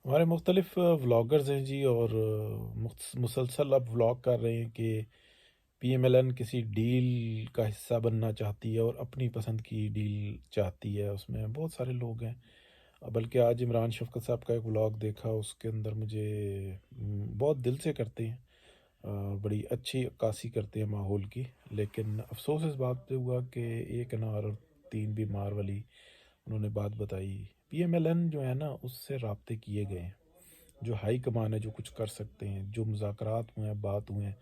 ہمارے مختلف ولاگرز ہیں جی، اور مسلسل اب ولاگ کر رہے ہیں کہ پی ایم ایل این کسی ڈیل کا حصہ بننا چاہتی ہے اور اپنی پسند کی ڈیل چاہتی ہے۔ اس میں بہت سارے لوگ ہیں، بلکہ آج عمران شفقت صاحب کا ایک ولاگ دیکھا، اس کے اندر مجھے بہت دل سے کرتے ہیں، بڑی اچھی عکاسی کرتے ہیں ماحول کی، لیکن افسوس اس بات پہ ہوا کہ ایک انار اور تین بیمار والی انہوں نے بات بتائی۔ پی ایم ایل این جو ہے نا، اس سے رابطے کیے گئے ہیں، جو ہائی کمان ہے، جو کچھ کر سکتے ہیں، جو مذاکرات ہوئے ہیں، بات ہوئے ہیں،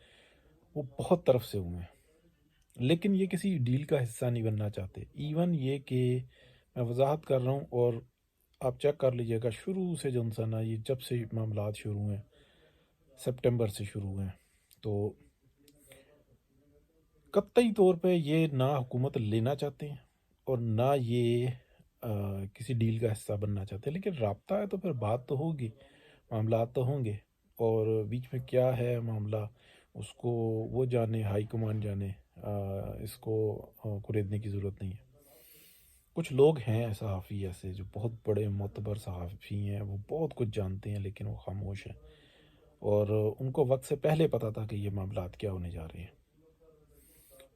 وہ بہت طرف سے ہوئے ہیں، لیکن یہ کسی ڈیل کا حصہ نہیں بننا چاہتے۔ ایون یہ کہ میں وضاحت کر رہا ہوں، اور آپ چیک کر لیجئے گا، شروع سے جو انسان ہے، یہ جب سے معاملات شروع ہوئے ہیں، سپٹمبر سے شروع ہوئے ہیں، تو قطعی طور پہ یہ نہ حکومت لینا چاہتے ہیں اور نہ یہ کسی ڈیل کا حصہ بننا چاہتے ہیں، لیکن رابطہ ہے تو پھر بات تو ہوگی، معاملات تو ہوں گے، اور بیچ میں کیا ہے معاملہ اس کو وہ جانے، ہائی کمان جانے، اس کو خریدنے کی ضرورت نہیں ہے۔ کچھ لوگ ہیں صحافی ایسے جو بہت بڑے معتبر صحافی ہیں، وہ بہت کچھ جانتے ہیں لیکن وہ خاموش ہیں، اور ان کو وقت سے پہلے پتا تھا کہ یہ معاملات کیا ہونے جا رہے ہیں،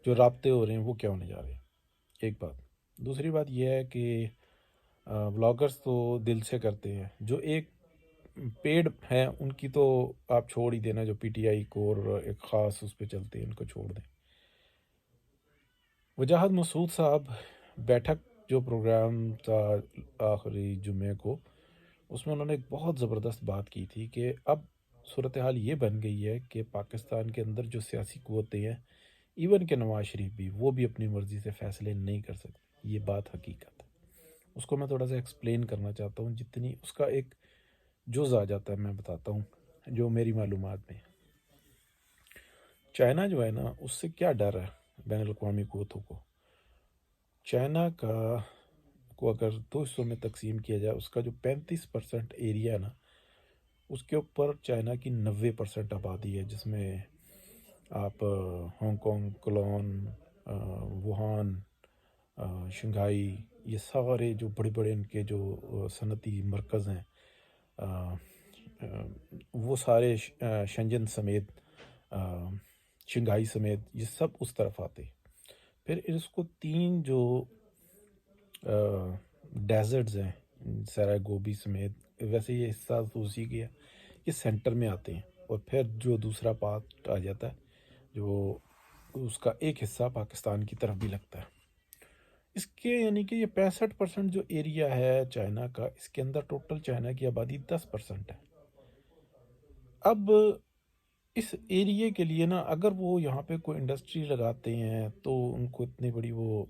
جو رابطے ہو رہے ہیں وہ کیا ہونے جا رہے ہیں۔ ایک بات، دوسری بات یہ ہے کہ بلاگرز تو دل سے کرتے ہیں، جو ایک پیڈ ہیں ان کی تو آپ چھوڑ ہی دینا، جو پی ٹی آئی کو اور ایک خاص اس پہ چلتے ہیں، ان کو چھوڑ دیں۔ وجاہت مسعود صاحب بیٹھک جو پروگرام تھا آخری جمعے کو، اس میں انہوں نے ایک بہت زبردست بات کی تھی کہ اب صورتحال یہ بن گئی ہے کہ پاکستان کے اندر جو سیاسی قوتیں ہیں، ایون کہ نواز شریف بھی، وہ بھی اپنی مرضی سے فیصلے نہیں کر سکتے۔ یہ بات حقیقت ہے، اس کو میں تھوڑا سا ایکسپلین کرنا چاہتا ہوں، جتنی اس کا ایک جز آ جاتا ہے میں بتاتا ہوں جو میری معلومات میں۔ چائنا جو ہے نا، اس سے کیا ڈر ہے بین الاقوامی قوتوں کو؟ چائنا کو اگر دو حصوں میں تقسیم کیا جائے، اس کا جو 35% ایریا ہے نا، اس کے اوپر چائنا کی 90% آبادی ہے، جس میں آپ ہانگ کانگ، کلون، ووہان، شنگھائی، یہ سارے جو بڑے بڑے ان کے جو صنعتی مرکز ہیں، وہ سارے شنجن سمیت، شنگھائی سمیت، یہ سب اس طرف آتے ہیں۔ پھر اس کو تین جو ڈیزرٹز ہیں، سرائے گوبی سمیت، ویسے یہ حصہ تو اسی کے ہے، یہ سینٹر میں آتے ہیں، اور پھر جو دوسرا پارٹ آ جاتا ہے، جو اس کا ایک حصہ پاکستان کی طرف بھی لگتا ہے۔ اس کے یعنی کہ یہ 65% جو ایریا ہے چائنا کا، اس کے اندر ٹوٹل چائنا کی آبادی 10% ہے۔ اب اس ایریے کے لیے نا، اگر وہ یہاں پہ کوئی انڈسٹری لگاتے ہیں تو ان کو اتنی بڑی وہ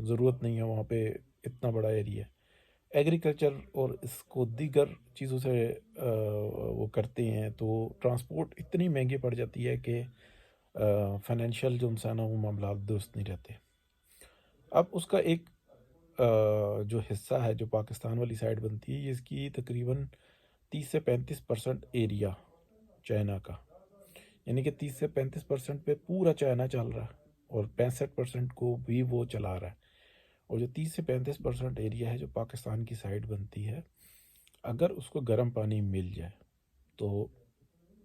ضرورت نہیں ہے، وہاں پہ اتنا بڑا ایریا ہے۔ ایگریکلچر اور اس کو دیگر چیزوں سے وہ کرتے ہیں، تو ٹرانسپورٹ اتنی مہنگی پڑ جاتی ہے کہ فائنینشیل جو انسان ہے وہ معاملات درست نہیں رہتے۔ اب اس کا ایک جو حصہ ہے جو پاکستان والی سائڈ بنتی ہے، یہ اس کی تقریباً 30 سے 35% ایریا چائنا کا، یعنی کہ 30 سے 35% پہ پورا چائنا چل رہا ہے، اور 65% کو بھی وہ چلا رہا ہے۔ اور جو 30 سے 35% ایریا ہے جو پاکستان کی سائڈ بنتی ہے، اگر اس کو گرم پانی مل جائے تو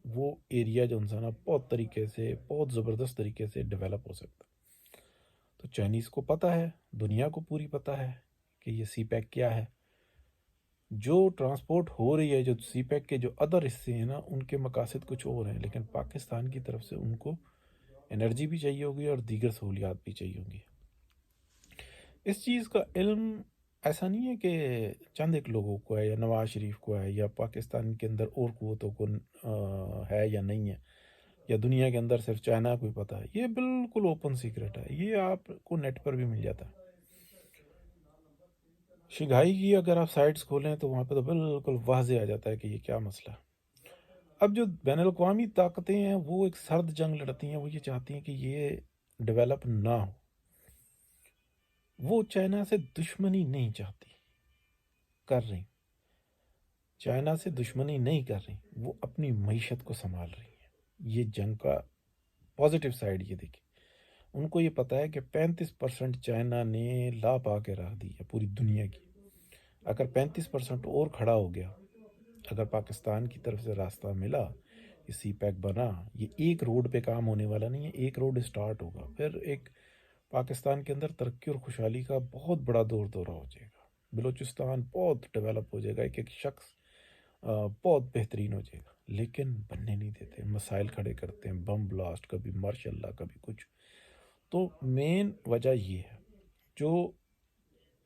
وہ ایریا جو انسان بہت طریقے سے، بہت زبردست طریقے سے ڈیولپ ہو سکتا ہے۔ تو چائنیز کو پتہ ہے، دنیا کو پوری پتہ ہے کہ یہ سی پیک کیا ہے۔ جو ٹرانسپورٹ ہو رہی ہے، جو سی پیک کے جو ادر حصے ہیں نا، ان کے مقاصد کچھ اور ہیں، لیکن پاکستان کی طرف سے ان کو انرجی بھی چاہیے ہوگی اور دیگر سہولیات بھی چاہیے ہوں گی۔ اس چیز کا علم ایسا نہیں ہے کہ چند ایک لوگوں کو ہے، یا نواز شریف کو ہے، یا پاکستان کے اندر اور قوتوں کو ہے یا نہیں ہے، یا دنیا کے اندر صرف چائنا کو ہی پتہ ہے۔ یہ بالکل اوپن سیکرٹ ہے، یہ آپ کو نیٹ پر بھی مل جاتا ہے۔ شنگھائی کی اگر آپ سائٹس کھولیں تو وہاں پہ تو بالکل واضح آ جاتا ہے کہ یہ کیا مسئلہ ہے۔ اب جو بین الاقوامی طاقتیں ہیں وہ ایک سرد جنگ لڑتی ہیں، وہ یہ چاہتی ہیں کہ یہ ڈیولپ نہ ہو۔ وہ چائنا سے دشمنی نہیں چاہتی، کر رہی، چائنا سے دشمنی نہیں کر رہی، وہ اپنی معیشت کو سنبھال رہی ہیں۔ یہ جنگ کا پازیٹیو سائڈ یہ دیکھیں، ان کو یہ پتہ ہے کہ 35% چائنا نے لا پا کے رکھ دی ہے پوری دنیا کی۔ اگر 35% اور کھڑا ہو گیا، اگر پاکستان کی طرف سے راستہ ملا، یہ سی پیک بنا، یہ ایک روڈ پہ کام ہونے والا نہیں ہے، ایک روڈ اسٹارٹ ہوگا، پھر ایک پاکستان کے اندر ترقی اور خوشحالی کا بہت بڑا دور دورہ ہو جائے گا، بلوچستان بہت ڈیولپ ہو جائے گا، ایک ایک شخص بہت بہترین ہو جائے گا، لیکن بننے نہیں دیتے، مسائل کھڑے کرتے ہیں، بم بلاسٹ، کبھی ماشاء اللہ کبھی کچھ۔ تو مین وجہ یہ ہے جو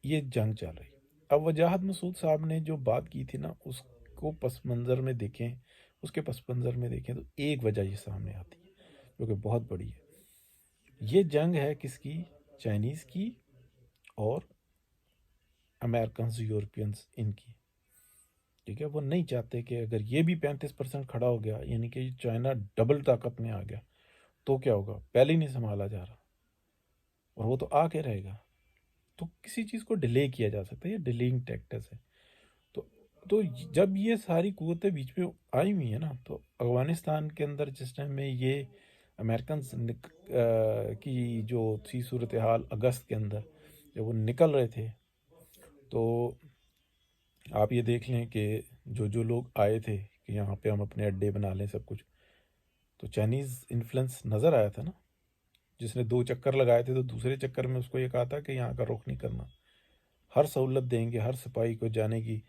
یہ جنگ چل رہی۔ اب وجاہت مسعود صاحب نے جو بات کی تھی نا، اس کو پس منظر میں دیکھیں، اس کے پس منظر میں دیکھیں تو ایک وجہ یہ سامنے آتی ہے جو کہ بہت بڑی ہے۔ یہ جنگ ہے کس کی؟ چائنیز کی اور امریکنز، یورپینز، ان کی، ٹھیک ہے۔ وہ نہیں چاہتے کہ اگر یہ بھی 35% کھڑا ہو گیا، یعنی کہ چائنا ڈبل طاقت میں آ گیا، تو کیا ہوگا؟ پہلے ہی نہیں سنبھالا جا رہا اور وہ تو آ کے رہے گا، تو کسی چیز کو ڈیلے کیا جا سکتا ہے، یہ ڈیلینگ ٹیکٹس ہے۔ تو جب یہ ساری قوتیں بیچ میں آئی ہوئی ہیں نا، تو افغانستان کے اندر جس ٹائم میں یہ امریکنز کی جو تھی صورتحال اگست کے اندر، جب وہ نکل رہے تھے، تو آپ یہ دیکھ لیں کہ جو لوگ آئے تھے کہ یہاں پہ ہم اپنے اڈے بنا لیں سب کچھ، تو چائنیز انفلوئنس نظر آیا تھا نا۔ جس نے 2 چکر لگائے تھے تو دوسرے چکر میں اس کو یہ کہا تھا کہ یہاں کا رخ نہیں کرنا، ہر سہولت دیں گے ہر سپاہی کو جانے کی،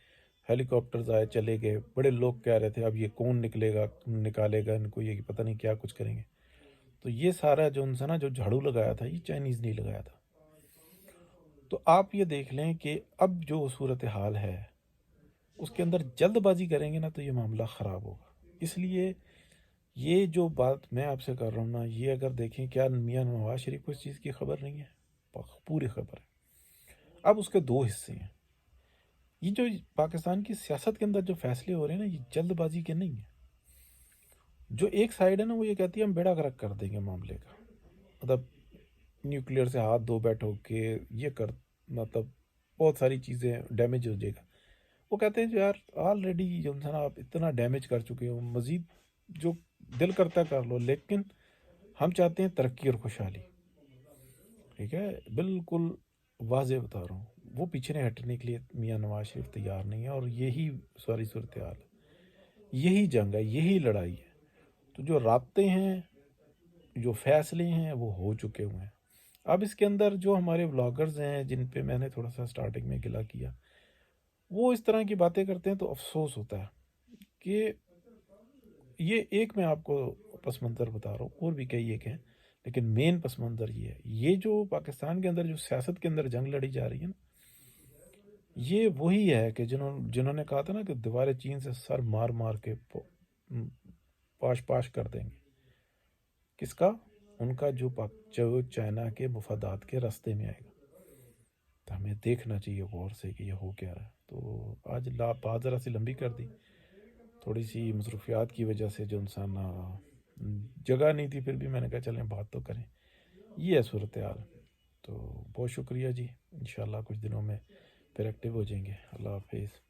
ہیلی کاپٹرز آئے چلے گئے، بڑے لوگ کہہ رہے تھے اب یہ کون نکالے گا ان کو، یہ پتہ نہیں کیا کچھ کریں گے۔ تو یہ سارا جو انسان جو جھاڑو لگایا تھا، یہ چائنیز نہیں لگایا تھا۔ تو آپ یہ دیکھ لیں کہ اب جو صورتحال ہے اس کے اندر جلد بازی کریں گے نا تو یہ معاملہ خراب ہوگا۔ اس لیے یہ جو بات میں آپ سے کر رہا ہوں نا، یہ اگر دیکھیں، کیا میاں نواز شریف کو اس چیز کی خبر نہیں ہے؟ پوری خبر ہے۔ اب اس کے 2 حصے ہیں۔ یہ جو پاکستان کی سیاست کے اندر جو فیصلے ہو رہے ہیں نا، یہ جلد بازی کے نہیں ہیں۔ جو ایک سائیڈ ہے نا، وہ یہ کہتی ہے ہم بیڑا غرق کر دیں گے معاملے کا، مطلب نیوکلیئر سے ہاتھ دھو بیٹھو کہ یہ مطلب بہت ساری چیزیں ڈیمیج ہو جائے گا۔ وہ کہتے ہیں جو یار آلریڈی جو انسان آپ اتنا ڈیمیج کر چکے ہو، مزید جو دل کرتا کر لو، لیکن ہم چاہتے ہیں ترقی اور خوشحالی، ٹھیک ہے، بالکل واضح بتا رہا ہوں۔ وہ پیچھے نہیں ہٹنے کے لیے میاں نواز شریف تیار نہیں ہے، اور یہی ساری صورتحال ہے، یہی جنگ ہے، یہی لڑائی ہے۔ تو جو رابطے ہیں، جو فیصلے ہیں، وہ ہو چکے ہوئے ہیں۔ اب اس کے اندر جو ہمارے بلاگرز ہیں جن پہ میں نے تھوڑا سا سٹارٹنگ میں گلا کیا، وہ اس طرح کی باتیں کرتے ہیں تو افسوس ہوتا ہے کہ یہ ایک میں آپ کو پس منظر بتا رہا ہوں، اور بھی کئی ایک ہیں، لیکن مین پس منظر یہ ہے۔ یہ جو پاکستان کے اندر جو سیاست کے اندر جنگ لڑی جا رہی ہے نا، یہ وہی ہے کہ جنہوں نے کہا تھا نا کہ دیوار چین سے سر مار مار کے پاش پاش کر دیں گے، کس کا؟ ان کا جو چائنا کے مفادات کے راستے میں آئے گا۔ تو ہمیں دیکھنا چاہیے غور سے کہ یہ ہو کیا رہا ہے۔ تو آج بات ذرا سی لمبی کر دی، تھوڑی سی مصروفیات کی وجہ سے جو انسان جگہ نہیں تھی، پھر بھی میں نے کہا چلیں بات تو کریں، یہ ہے صورتحال۔ تو بہت شکریہ جی، انشاءاللہ کچھ دنوں میں پھر ایکٹیو ہو جائیں گے۔ اللہ حافظ۔